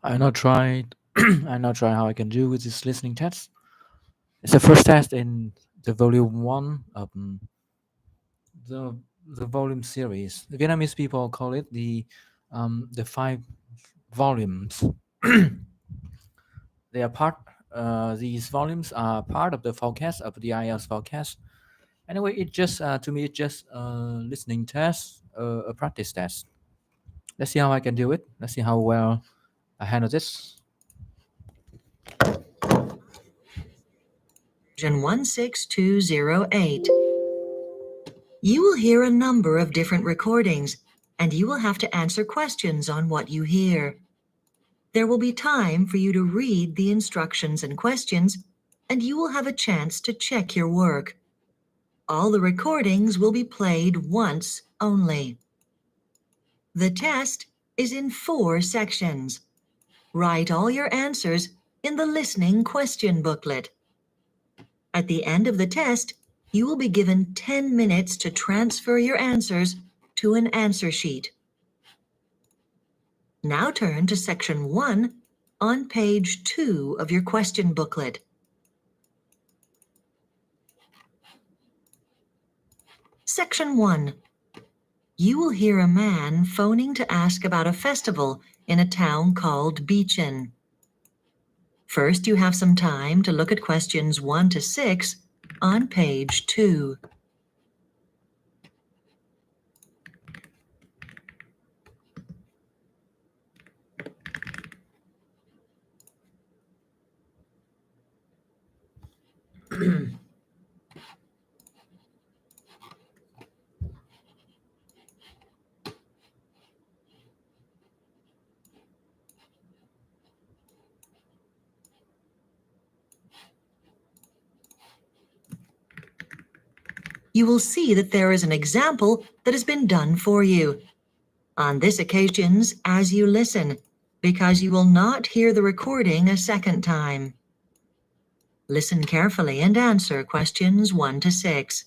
I now tried. I now try how I can do with this listening test. It's the first test in the volume one of the the volume series. The Vietnamese people call it the five volumes. They are part. These volumes are part of the forecast of the IELTS forecast. Anyway, it just to me it's just a listening test, a practice test. Let's see how I can do it. Let's see how well I handle this. Version 16208. You will hear a number of different recordings, and you will have to answer questions on what you hear. There will be time for you to read the instructions and questions, and you will have a chance to check your work. All the recordings will be played once only. The test is in 4 sections. Write all your answers in the listening question booklet. At the end of the test, you will be given 10 minutes to transfer your answers to an answer sheet. Now turn to section 1 on page 2 of your question booklet. Section 1. You will hear a man phoning to ask about a festival in a town called Beachin. First, you have some time to look at questions 1 to 6 on page 2. You will see that there is an example that has been done for you. On this occasion, as you listen, because you will not hear the recording a second time. Listen carefully and answer questions 1 to 6.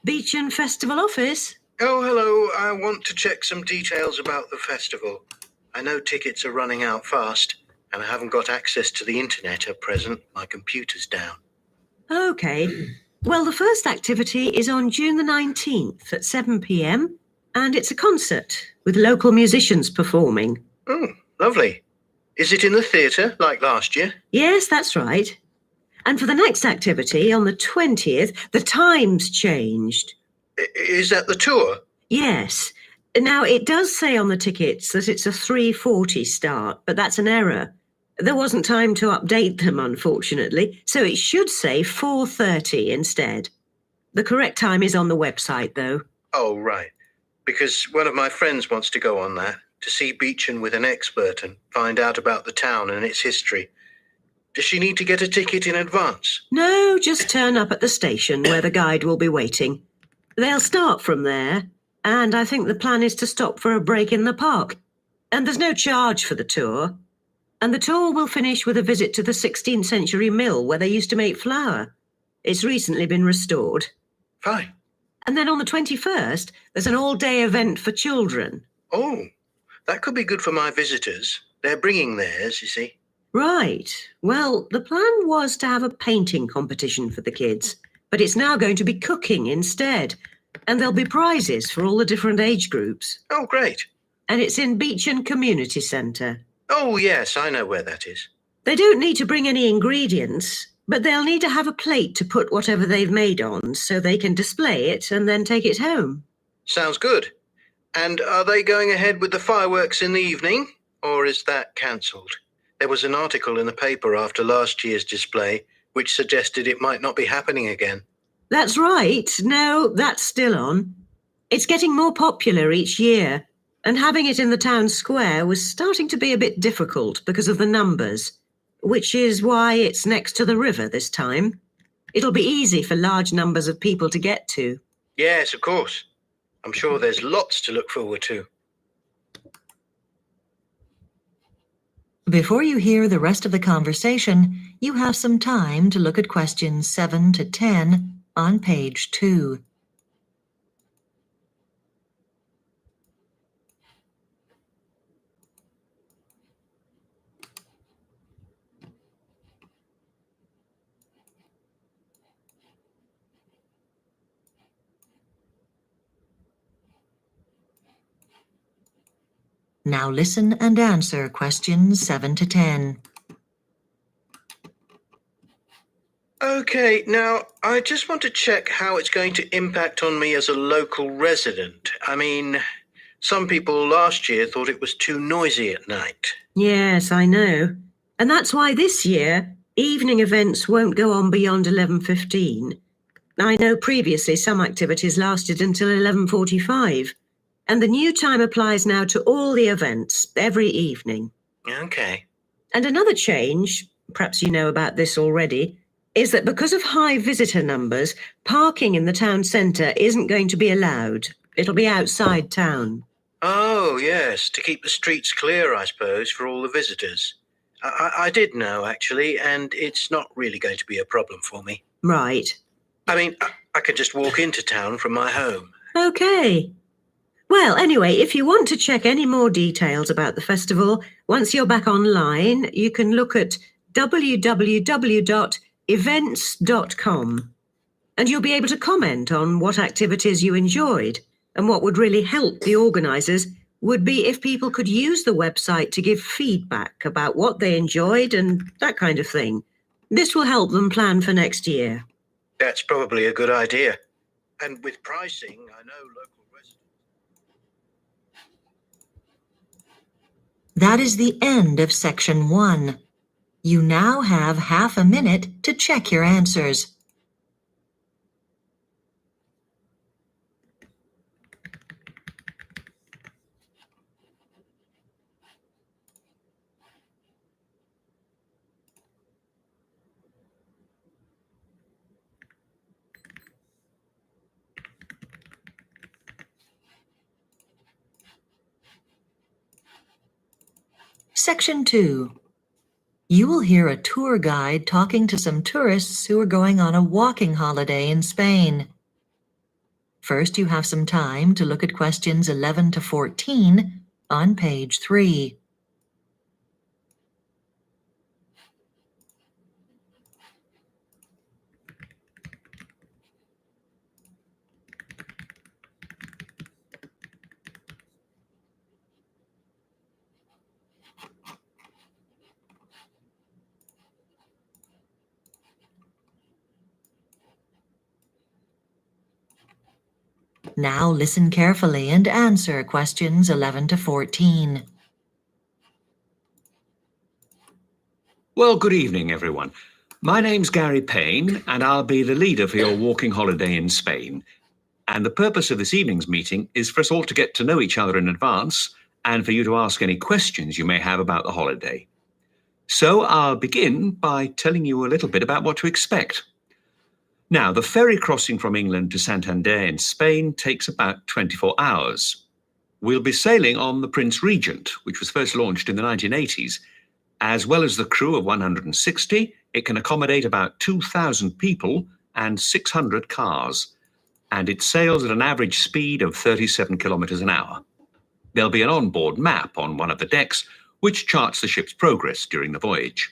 Beachin Festival Office? Oh, hello. I want to check some details about the festival. I know tickets are running out fast, and I haven't got access to the internet at present. My computer's down. Okay. Well, the first activity is on June the 19th at 7 p.m, and it's a concert with local musicians performing. Oh, lovely. Is it in the theatre, like last year? Yes, that's right. And for the next activity, on the 20th, the time's changed. Is that the tour? Yes. Now, it does say on the tickets that it's a 3:40 start, but that's an error. There wasn't time to update them, unfortunately, so it should say 4:30 instead. The correct time is on the website, though. Oh, right. Because one of my friends wants to go on that, to see Beachin with an expert and find out about the town and its history. Does she need to get a ticket in advance? No, just turn up at the station where the guide will be waiting. They'll start from there, and I think the plan is to stop for a break in the park. And there's no charge for the tour. And the tour will finish with a visit to the 16th century mill where they used to make flour. It's recently been restored. Fine. And then on the 21st, there's an all-day event for children. Oh, that could be good for my visitors. They're bringing theirs, you see. Right. Well, the plan was to have a painting competition for the kids, but it's now going to be cooking instead. And there'll be prizes for all the different age groups. Oh, great. And it's in Beachin Community Centre. Oh, yes, I know where that is. They don't need to bring any ingredients, but they'll need to have a plate to put whatever they've made on so they can display it and then take it home. Sounds good. And are they going ahead with the fireworks in the evening, or is that cancelled? There was an article in the paper after last year's display which suggested it might not be happening again. That's right. No, that's still on. It's getting more popular each year, and having it in the town square was starting to be a bit difficult because of the numbers, which is why it's next to the river this time. It'll be easy for large numbers of people to get to. Yes, of course. I'm sure there's lots to look forward to. Before you hear the rest of the conversation, you have some time to look at questions 7 to 10 on page 2. Now listen and answer questions 7 to 10. Okay, now I just want to check how it's going to impact on me as a local resident. I mean, some people last year thought it was too noisy at night. Yes, I know. And that's why this year, evening events won't go on beyond 11:15. I know previously some activities lasted until 11:45. And the new time applies now to all the events, every evening. Okay. And another change, perhaps you know about this already, is that because of high visitor numbers, parking in the town centre isn't going to be allowed. It'll be outside town. Oh, yes, to keep the streets clear, I suppose, for all the visitors. I did know, actually, and it's not really going to be a problem for me. Right. I mean, I can just walk into town from my home. Okay. Well, anyway, if you want to check any more details about the festival, once you're back online, you can look at www.events.com, and you'll be able to comment on what activities you enjoyed. And what would really help the organisers would be if people could use the website to give feedback about what they enjoyed and that kind of thing. This will help them plan for next year. That's probably a good idea. And with pricing, I know local residents. That is the end of section 1. You now have half a minute to check your answers. Section 2. You will hear a tour guide talking to some tourists who are going on a walking holiday in Spain. First, you have some time to look at questions 11 to 14 on page 3. Now listen carefully and answer questions 11 to 14. Well, good evening, everyone. My name's Gary Payne, and I'll be the leader for your walking holiday in Spain. And the purpose of this evening's meeting is for us all to get to know each other in advance and for you to ask any questions you may have about the holiday. So I'll begin by telling you a little bit about what to expect. Now, the ferry crossing from England to Santander in Spain takes about 24 hours. We'll be sailing on the Prince Regent, which was first launched in the 1980s. As well as the crew of 160, it can accommodate about 2,000 people and 600 cars. And it sails at an average speed of 37 kilometers an hour. There'll be an onboard map on one of the decks, which charts the ship's progress during the voyage.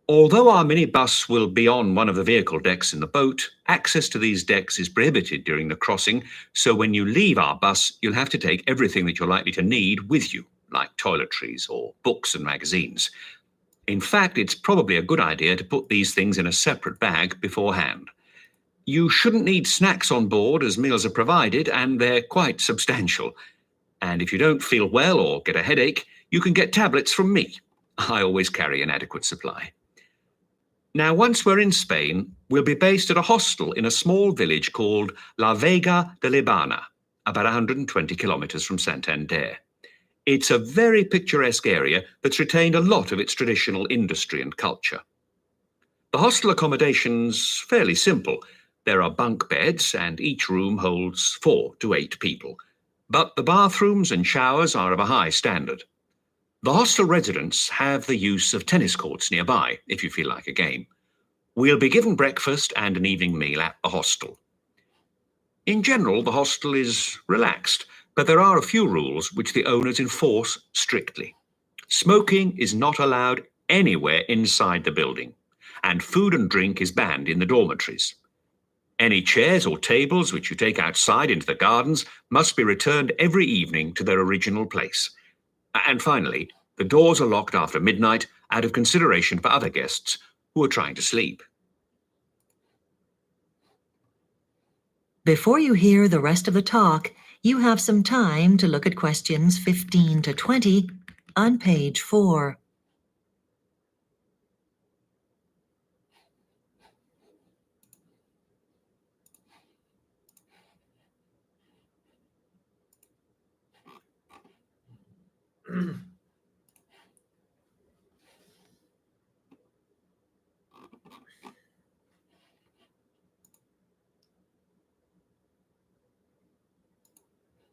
Although our minibus will be on one of the vehicle decks in the boat, access to these decks is prohibited during the crossing, so when you leave our bus, you'll have to take everything that you're likely to need with you, like toiletries or books and magazines. In fact, it's probably a good idea to put these things in a separate bag beforehand. You shouldn't need snacks on board as meals are provided, and they're quite substantial. And if you don't feel well or get a headache, you can get tablets from me. I always carry an adequate supply. Now, once we're in Spain, we'll be based at a hostel in a small village called La Vega de Libana, about 120 kilometers from Santander. It's a very picturesque area that's retained a lot of its traditional industry and culture. The hostel accommodation's fairly simple. There are bunk beds, and each room holds 4 to 8 people. But the bathrooms and showers are of a high standard. The hostel residents have the use of tennis courts nearby, if you feel like a game. We'll be given breakfast and an evening meal at the hostel. In general, the hostel is relaxed, but there are a few rules which the owners enforce strictly. Smoking is not allowed anywhere inside the building, and food and drink is banned in the dormitories. Any chairs or tables which you take outside into the gardens must be returned every evening to their original place. And finally, the doors are locked after midnight out of consideration for other guests who are trying to sleep. Before you hear the rest of the talk, you have some time to look at questions 15 to 20 on page 4.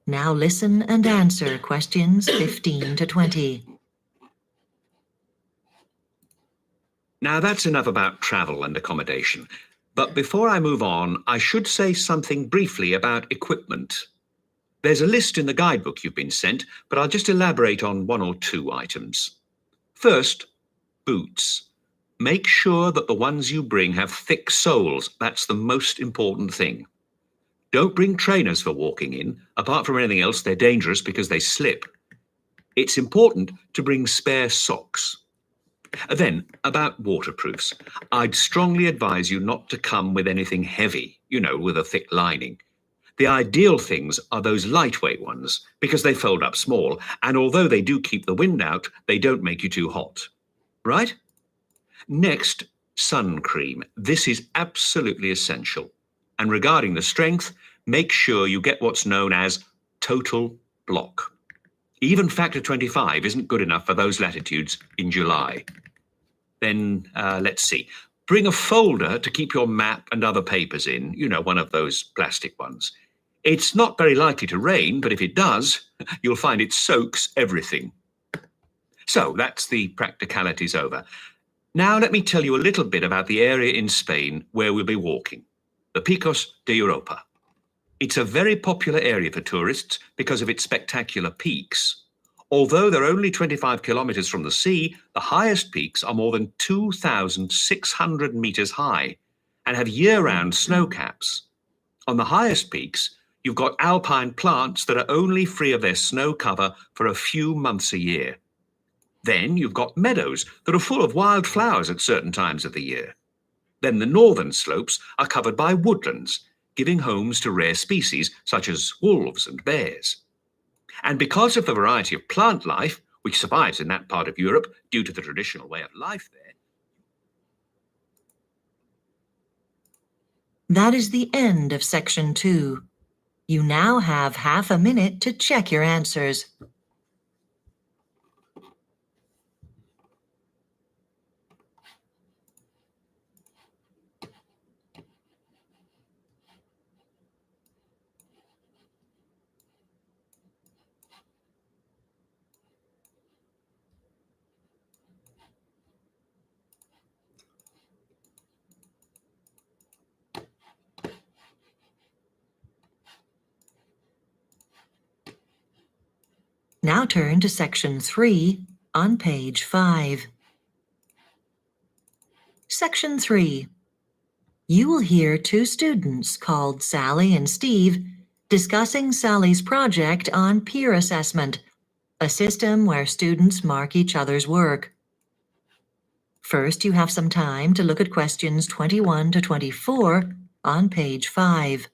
Now listen and answer questions 15 to 20. Now that's enough about travel and accommodation. But before I move on, I should say something briefly about equipment. There's a list in the guidebook you've been sent, but I'll just elaborate on 1 or 2 items. First, boots. Make sure that the ones you bring have thick soles. That's the most important thing. Don't bring trainers for walking in. Apart from anything else, they're dangerous because they slip. It's important to bring spare socks. Then, about waterproofs. I'd strongly advise you not to come with anything heavy, with a thick lining. The ideal things are those lightweight ones because they fold up small, and although they do keep the wind out, they don't make you too hot. Right? Next, sun cream. This is absolutely essential. And regarding the strength, make sure you get what's known as total block. Even factor 25 isn't good enough for those latitudes in July. Then, let's see. Bring a folder to keep your map and other papers in, one of those plastic ones. It's not very likely to rain, but if it does, you'll find it soaks everything. So that's the practicalities over. Now let me tell you a little bit about the area in Spain where we'll be walking, the Picos de Europa. It's a very popular area for tourists because of its spectacular peaks. Although they're only 25 kilometers from the sea, the highest peaks are more than 2,600 meters high and have year-round snow caps. On the highest peaks, you've got alpine plants that are only free of their snow cover for a few months a year. Then you've got meadows that are full of wild flowers at certain times of the year. Then the northern slopes are covered by woodlands, giving homes to rare species such as wolves and bears. And because of the variety of plant life, which survives in that part of Europe due to the traditional way of life there. That is the end of section 2. You now have half a minute to check your answers. Now turn to section 3 on page 5. Section 3. You will hear 2 students called Sally and Steve discussing Sally's project on peer assessment, a system where students mark each other's work. First, you have some time to look at questions 21 to 24 on page 5.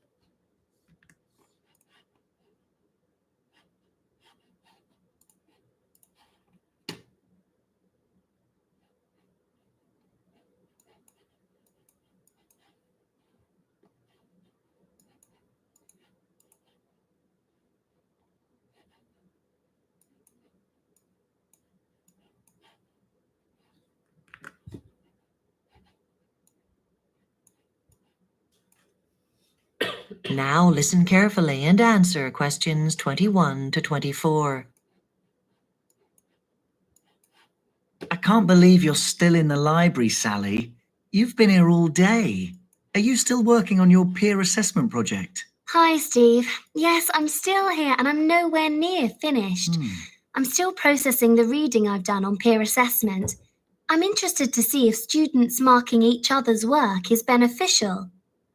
Now listen carefully and answer questions 21 to 24. I can't believe you're still in the library, Sally. You've been here all day. Are you still working on your peer assessment project? Hi, Steve. Yes, I'm still here and I'm nowhere near finished. Hmm. I'm still processing the reading I've done on peer assessment. I'm interested to see if students marking each other's work is beneficial.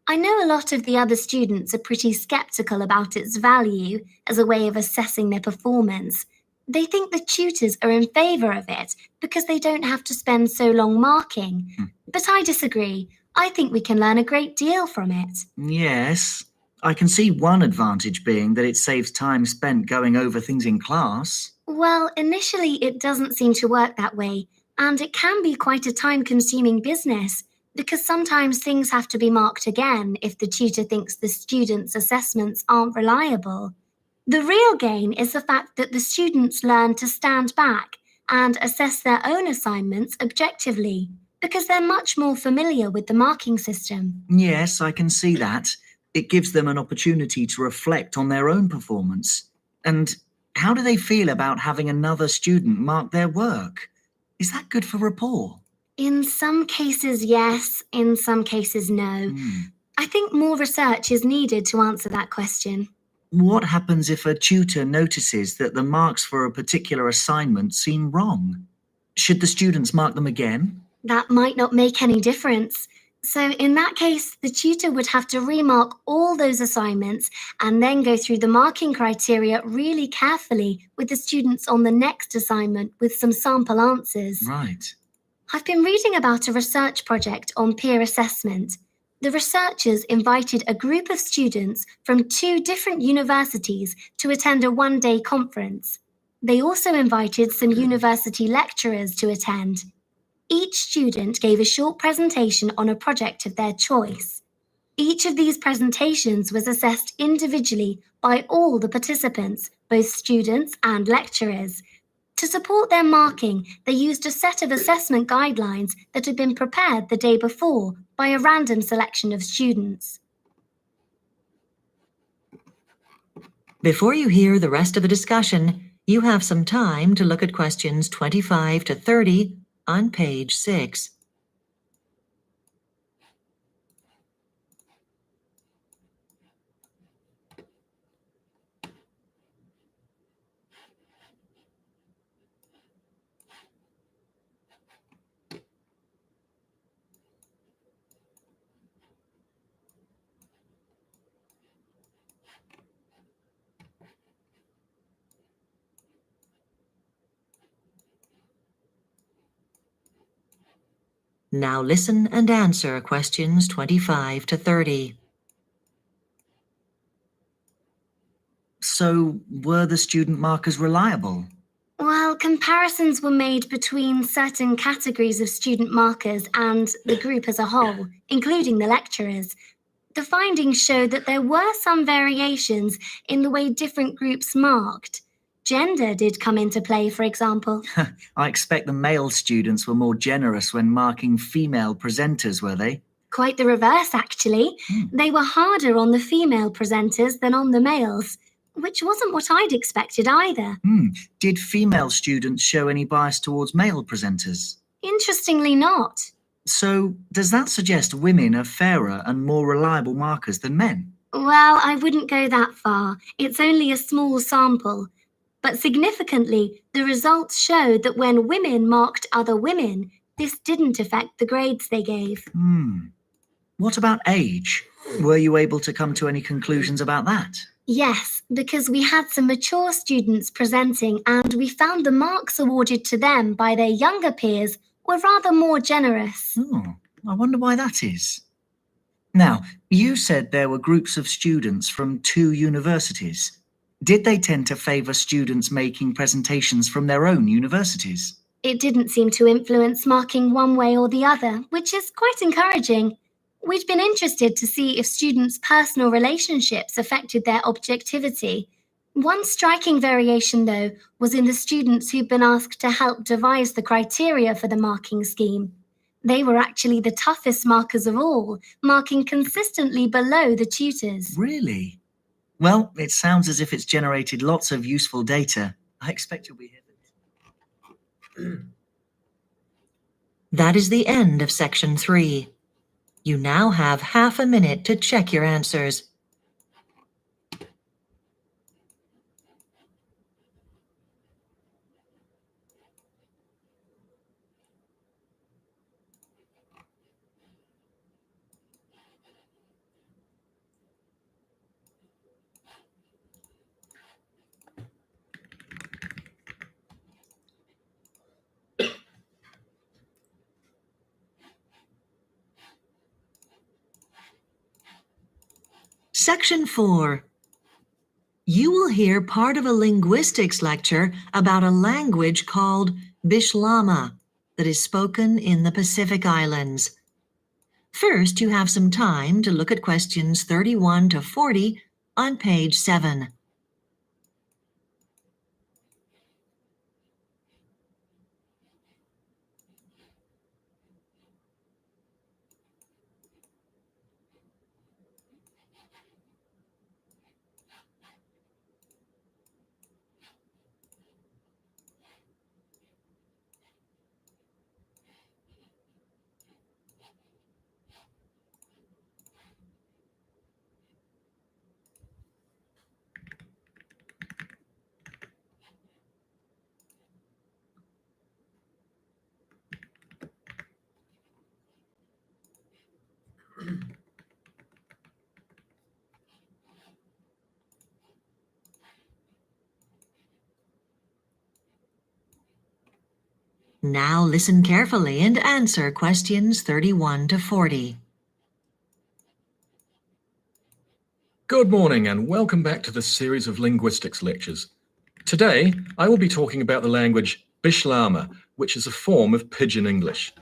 I know a lot of the other students are pretty skeptical about its value as a way of assessing their performance. They think the tutors are in favour of it because they don't have to spend so long marking. But I disagree. I think we can learn a great deal from it. Yes. I can see one advantage being that it saves time spent going over things in class. Well, initially it doesn't seem to work that way, and it can be quite a time-consuming business because sometimes things have to be marked again if the tutor thinks the students' assessments aren't reliable. The real gain is the fact that the students learn to stand back and assess their own assignments objectively because they're much more familiar with the marking system. Yes, I can see that. It gives them an opportunity to reflect on their own performance. And how do they feel about having another student mark their work? Is that good for rapport? In some cases, yes. In some cases, no. Hmm. I think more research is needed to answer that question. What happens if a tutor notices that the marks for a particular assignment seem wrong? Should the students mark them again? That might not make any difference. So in that case, the tutor would have to remark all those assignments and then go through the marking criteria really carefully with the students on the next assignment with some sample answers. Right. I've been reading about a research project on peer assessment. The researchers invited a group of students from 2 different universities to attend a one-day conference. They also invited some university lecturers to attend. Each student gave a short presentation on a project of their choice. Each of these presentations was assessed individually by all the participants, both students and lecturers. To support their marking, they used a set of assessment guidelines that had been prepared the day before by a random selection of students. Before you hear the rest of the discussion, you have some time to look at questions 25 to 30 on page 6. Now listen and answer questions 25 to 30. So, were the student markers reliable? Well, comparisons were made between certain categories of student markers and the group as a whole, including the lecturers. The findings showed that there were some variations in the way different groups marked. Gender did come into play, for example. I expect the male students were more generous when marking female presenters, were they? Quite the reverse, actually. They were harder on the female presenters than on the males, which wasn't what I'd expected either. Did female students show any bias towards male presenters? Interestingly not. So, does that suggest women are fairer and more reliable markers than men? Well, I wouldn't go that far. It's only a small sample. But significantly, the results showed that when women marked other women, this didn't affect the grades they gave. What about age? Were you able to come to any conclusions about that? Yes, because we had some mature students presenting and we found the marks awarded to them by their younger peers were rather more generous. Oh, I wonder why that is. Now, you said there were groups of students from 2 universities. Did they tend to favour students making presentations from their own universities? It didn't seem to influence marking one way or the other, which is quite encouraging. We'd been interested to see if students' personal relationships affected their objectivity. One striking variation, though, was in the students who'd been asked to help devise the criteria for the marking scheme. They were actually the toughest markers of all, marking consistently below the tutors. Really? Well, it sounds as if it's generated lots of useful data. I expect you'll be here for this. That is the end of section 3. You now have half a minute to check your answers. Section 4. You will hear part of a linguistics lecture about a language called Bislama that is spoken in the Pacific Islands. First, you have some time to look at questions 31 to 40 on page 7. Now listen carefully and answer questions 31 to 40. Good morning and welcome back to this series of linguistics lectures. Today, I will be talking about the language Bislama, which is a form of Pidgin English.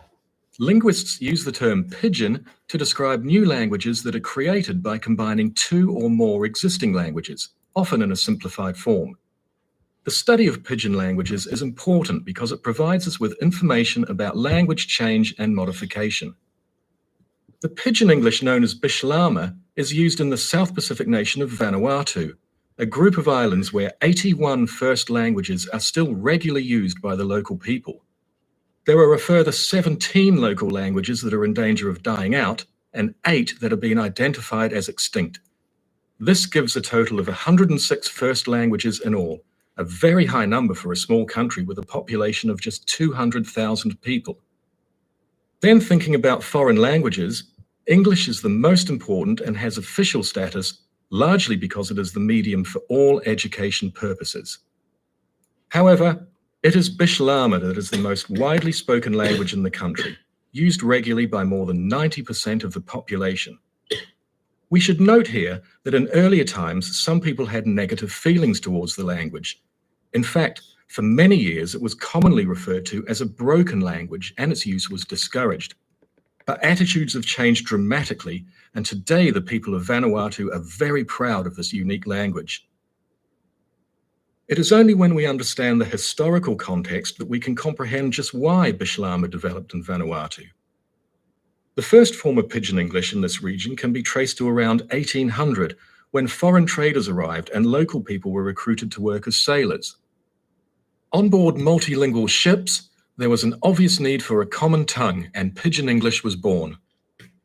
Linguists use the term pidgin to describe new languages that are created by combining two or more existing languages, often in a simplified form. The study of pidgin languages is important because it provides us with information about language change and modification. The Pidgin English known as Bislama is used in the South Pacific nation of Vanuatu, a group of islands where 81 first languages are still regularly used by the local people. There are a further 17 local languages that are in danger of dying out and 8 that have been identified as extinct. This gives a total of 106 first languages in all, a very high number for a small country with a population of just 200,000 people. Then thinking about foreign languages, English is the most important and has official status largely because it is the medium for all education purposes. However, it is Bislama that is the most widely spoken language in the country, used regularly by more than 90% of the population. We should note here that in earlier times, some people had negative feelings towards the language. In fact, for many years, it was commonly referred to as a broken language and its use was discouraged. But attitudes have changed dramatically, and today the people of Vanuatu are very proud of this unique language. It is only when we understand the historical context that we can comprehend just why Bislama developed in Vanuatu. The first form of Pidgin English in this region can be traced to around 1800, when foreign traders arrived and local people were recruited to work as sailors. On board multilingual ships, there was an obvious need for a common tongue, and Pidgin English was born.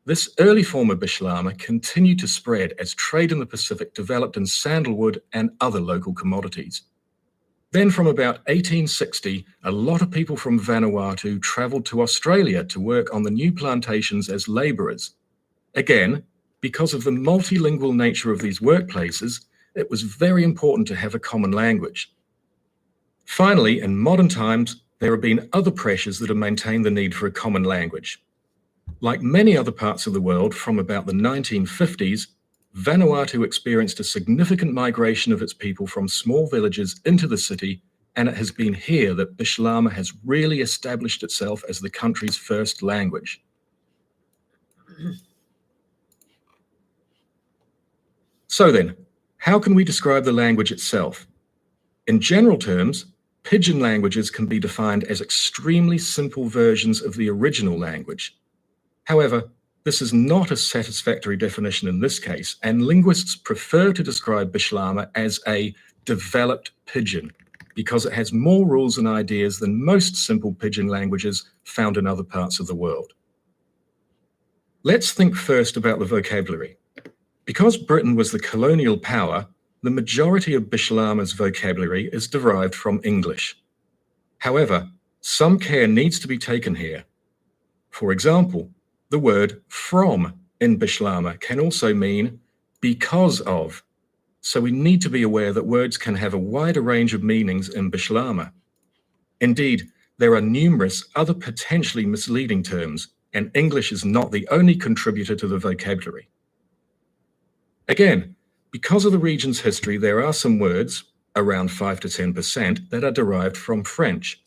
This early form of Bislama continued to spread as trade in the Pacific developed in sandalwood and other local commodities. Then from about 1860, a lot of people from Vanuatu traveled to Australia to work on the new plantations as laborers. Again, because of the multilingual nature of these workplaces, it was very important to have a common language. Finally, in modern times, there have been other pressures that have maintained the need for a common language. Like many other parts of the world from about the 1950s, Vanuatu experienced a significant migration of its people from small villages into the city, and it has been here that Bislama has really established itself as the country's first language. So then, how can we describe the language itself? In general terms, pidgin languages can be defined as extremely simple versions of the original language. However, this is not a satisfactory definition in this case, and linguists prefer to describe Bislama as a developed pidgin because it has more rules and ideas than most simple pidgin languages found in other parts of the world. Let's think first about the vocabulary. Because Britain was the colonial power, the majority of Bislama's vocabulary is derived from English. However, some care needs to be taken here. For example, the word from in Bislama can also mean because of. So we need to be aware that words can have a wider range of meanings in Bislama. Indeed, there are numerous other potentially misleading terms, and English is not the only contributor to the vocabulary. Again, because of the region's history, there are some words, around 5 to 10%, that are derived from French.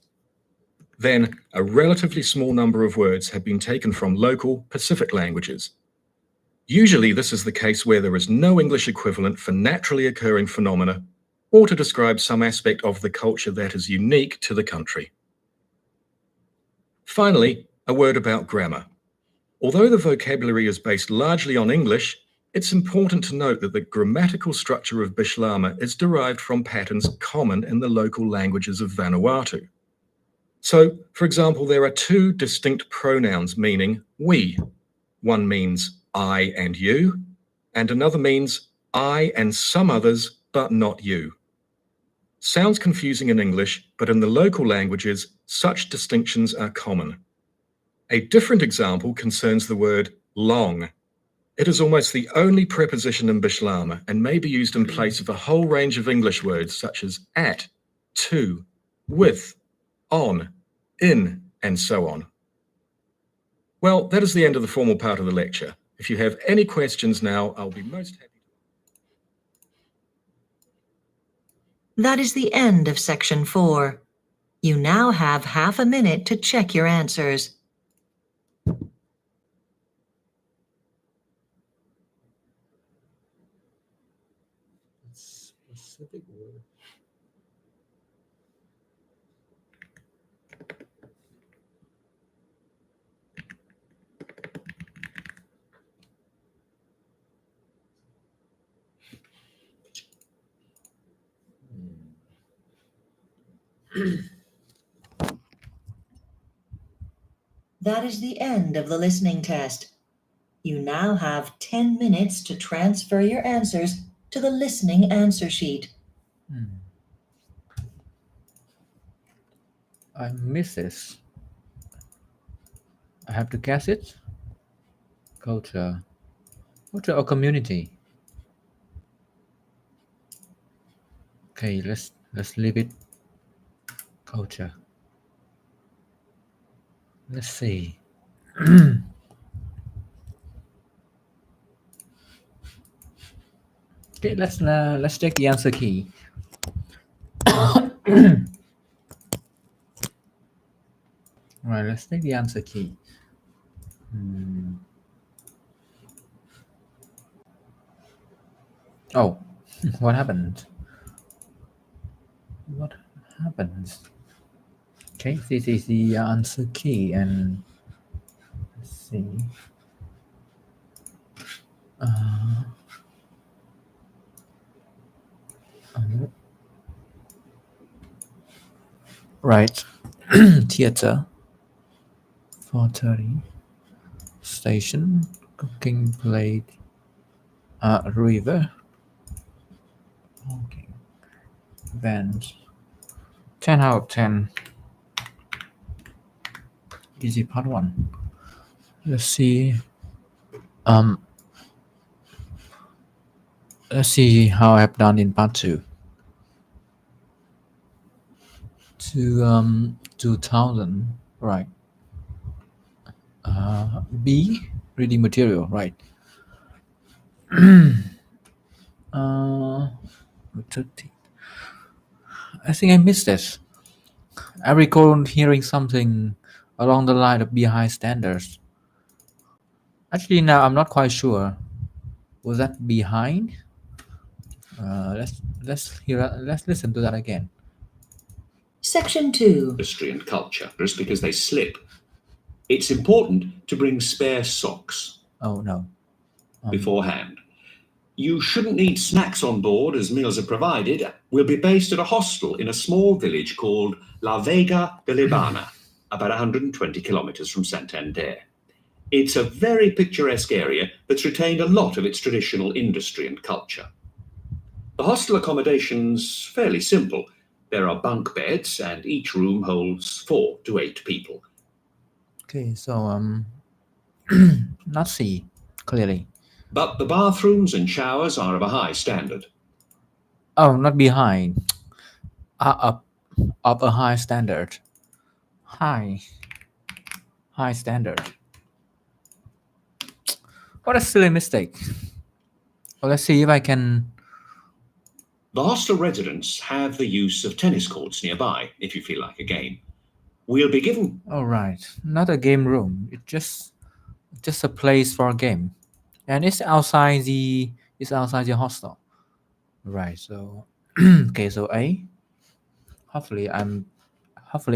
Then, a relatively small number of words have been taken from local Pacific languages. Usually, this is the case where there is no English equivalent for naturally occurring phenomena or to describe some aspect of the culture that is unique to the country. Finally, a word about grammar. Although the vocabulary is based largely on English, it's important to note that the grammatical structure of Bislama is derived from patterns common in the local languages of Vanuatu. So, for example, there are two distinct pronouns meaning we. One means I and you, and another means I and some others, but not you. Sounds confusing in English, but in the local languages, such distinctions are common. A different example concerns the word long. It is almost the only preposition in Bislama and may be used in place of a whole range of English words such as at, to, with, on, in, and so on. Well, that is the end of the formal part of the lecture. If you have any questions now, I'll be most happy to. That is the end of section 4. You now have half a minute to check your answers. Specific word. That is the end of the listening test. You now have 10 minutes to transfer your answers to the listening answer sheet. I miss this. I have to guess it. Culture or community. Okay, let's leave it. Culture. Let's see. Okay, let's check the answer key. Right, let's take the answer key. Oh, what happened? What happens? Okay, this is the answer key, and let's see. Right. Theater. 4:30. Station. Cooking plate. River. Okay. Vans. 10 out of 10. Easy part 1. Let's see. Let's see how I've done in part 2. 2000, right. B, reading material, right. 13. I think I missed this. I recall hearing something along the line of behind standards. Actually, now I'm not quite sure. Was that behind? Let's listen to that again. Section 2. Industry and culture, just because they slip. It's important to bring spare socks Oh no. beforehand. You shouldn't need snacks on board as meals are provided. We'll be based at a hostel in a small village called La Vega de Libana, about 120 kilometres from Santander. It's a very picturesque area that's retained a lot of its traditional industry and culture. The hostel accommodation's fairly simple. There are bunk beds, and each room holds 4 to 8 people. Okay, so not C, clearly. But the bathrooms and showers are of a high standard. Oh, not behind. Up a high standard. High standard. What a silly mistake. Well, let's see if I can. The hostel residents have the use of tennis courts nearby, if you feel like a game. We'll be given All right, not a game room. It's just a place for a game, and it's outside the hostel. Right. So, okay. So A. Hopefully I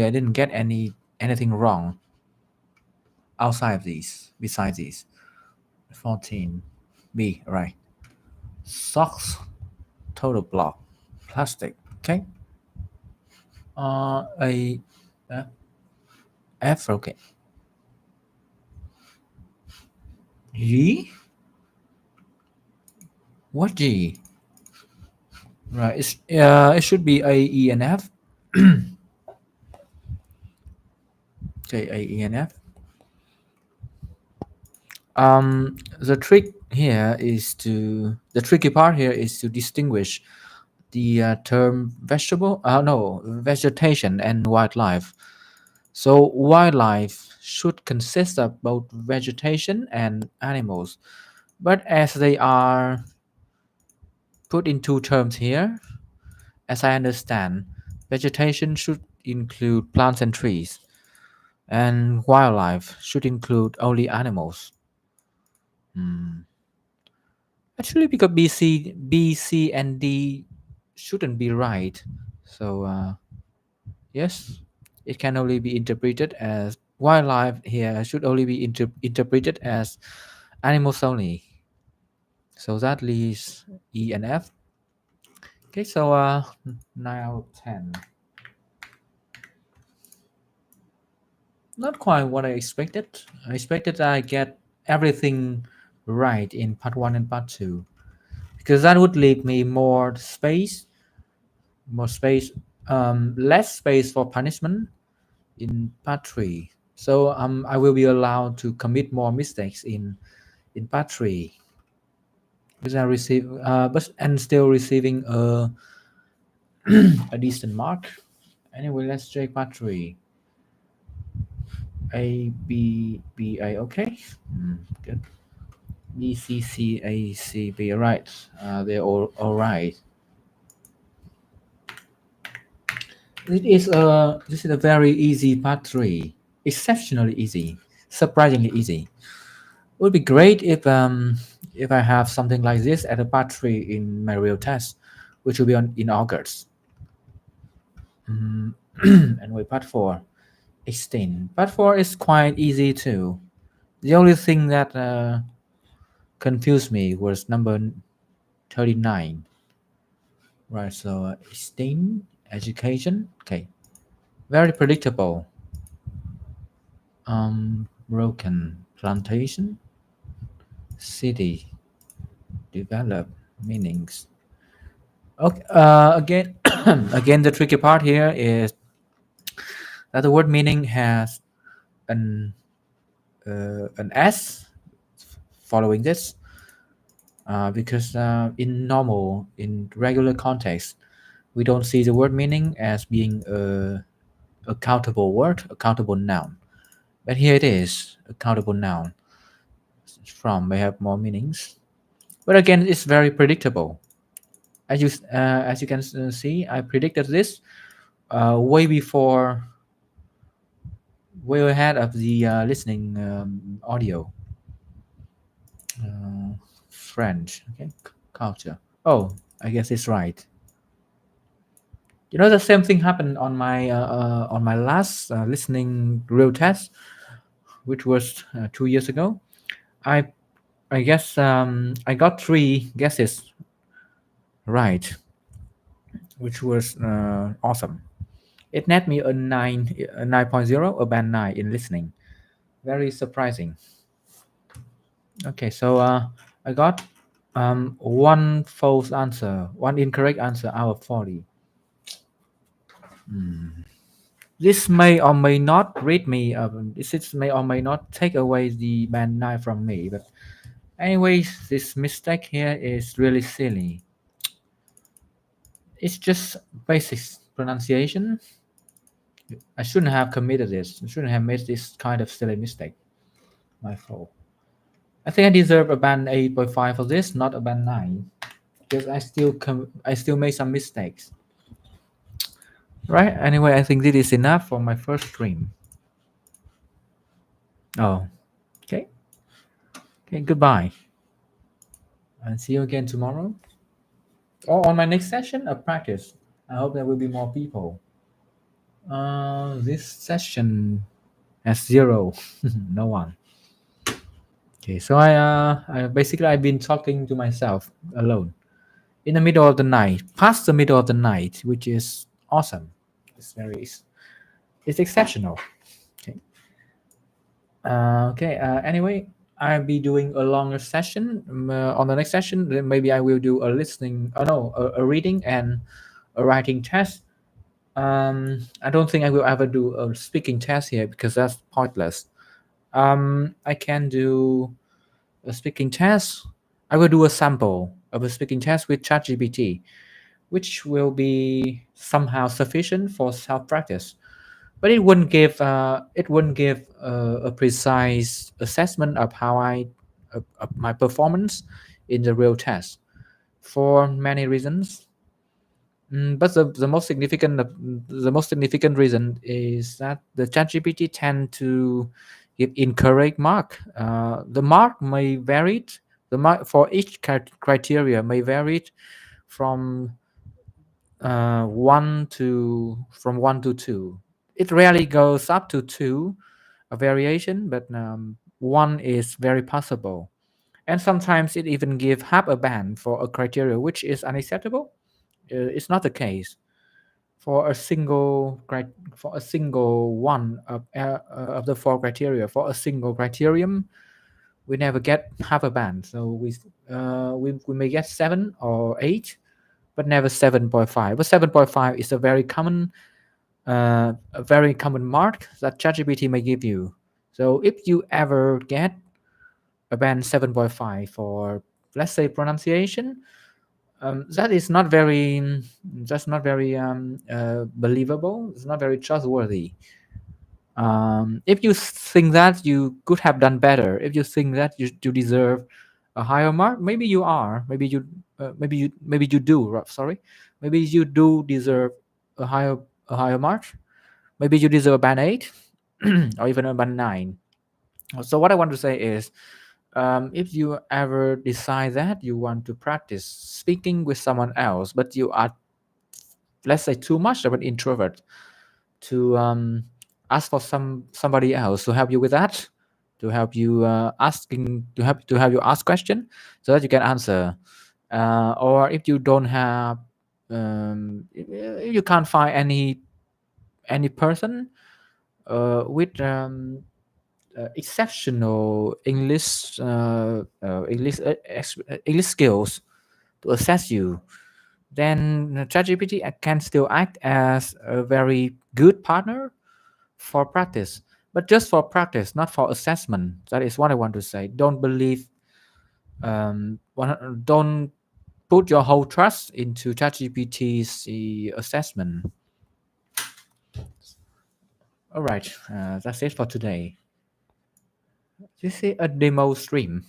didn't get anything wrong outside of these. Besides these, 14. B. Right. Socks. Total block. Plastic. Okay. A. F. Okay. G. What G? Right. It should be A, E, and F. Okay, A, E, and F. The tricky part here is to distinguish the term vegetation and wildlife. So wildlife should consist of both vegetation and animals, but as they are put in two terms here, as I understand, vegetation should include plants and trees, and wildlife should include only animals. Actually, because B, C, and D shouldn't be right. So yes, it can only be interpreted as wildlife here should only be interpreted as animals only. So that leaves E and F. Okay, so 9 out of 10. Not quite what I expected. I expected I get everything right in part 1 and part 2, because that would leave me less space for punishment in part 3. So I will be allowed to commit more mistakes in part 3, because I receive and still receiving a a decent mark. Anyway, let's check part 3. A, B, B, A. Okay, good. B, C, C, A, C, B. Right, they're all right. This is a very easy part 3, exceptionally easy, surprisingly easy. It would be great if I have something like this at a part 3 in my real test, which will be in August. Anyway, part 4, extend. Part 4 is quite easy too. The only thing that confused me was number 39. Right, so extend, education. Okay, very predictable. Broken, plantation, city, develop, meanings. Okay, again again, the tricky part here is that the word meaning has an S following this, because in regular context, we don't see the word meaning as being a countable word, a countable noun. But here it is, a countable noun. From may have more meanings, but again, it's very predictable. As you can see, I predicted this way ahead of the listening audio. French, okay, culture. Oh, I guess it's right. You know, the same thing happened on my last listening real test, which was 2 years ago. I I guess I got 3 guesses right, which was awesome. It net me a 9.0, a band 9 in listening. Very surprising. Okay, so I got one false answer, one incorrect answer out of 40. This may or may not read me. This may or may not take away the band 9 from me. But anyways, this mistake here is really silly. It's just basic pronunciation. I shouldn't have committed this. I shouldn't have made this kind of silly mistake. My fault. I think I deserve a band 8.5 for this, not a band 9, because I still made some mistakes. Right. Anyway, I think this is enough for my first stream. Oh, okay. Okay. Goodbye, and see you again tomorrow, or on my next session of practice. I hope there will be more people. This session has 0, no one. Okay, so I basically I've been talking to myself alone in the middle of the night, past the middle of the night, which is awesome. It's exceptional. Okay. Anyway, I'll be doing a longer session on the next session. Then maybe I will do a listening. Oh no, a reading and a writing test. I don't think I will ever do a speaking test here because that's pointless. I can do a speaking test. I will do a sample of a speaking test with ChatGPT, which will be somehow sufficient for self-practice, but it wouldn't give a precise assessment of how of my performance in the real test for many reasons. But the most significant reason is that the ChatGPT tend to give incorrect mark. The mark may vary. The mark for each criteria may vary from one to 2. It rarely goes up to 2, a variation, but 1 is very possible. And sometimes it even give half a band for a criteria, which is unacceptable. It's not the case for a single one of the 4 criteria. For a single criterion, we never get half a band. So we may get 7 or 8, but never 7.5. But 7.5 is a very common mark that ChatGPT may give you. So if you ever get a band 7.5 for, let's say, pronunciation, that is not very believable. It's not very trustworthy. If you think that you could have done better, if you think that you deserve a higher mark, maybe you are, maybe you do. Sorry, maybe you do deserve a higher mark. Maybe you deserve a band 8 or even a band 9. So what I want to say is, if you ever decide that you want to practice speaking with someone else, but you are, let's say, too much of an introvert to ask for somebody else to help you with that, to help you ask question so that you can answer, or if you don't have, if you can't find any person with exceptional English skills to assess you, then ChatGPT can still act as a very good partner for practice, but just for practice, not for assessment. That is what I want to say. Don't put your whole trust into ChatGPT's assessment. All right, that's it for today. This is a demo stream.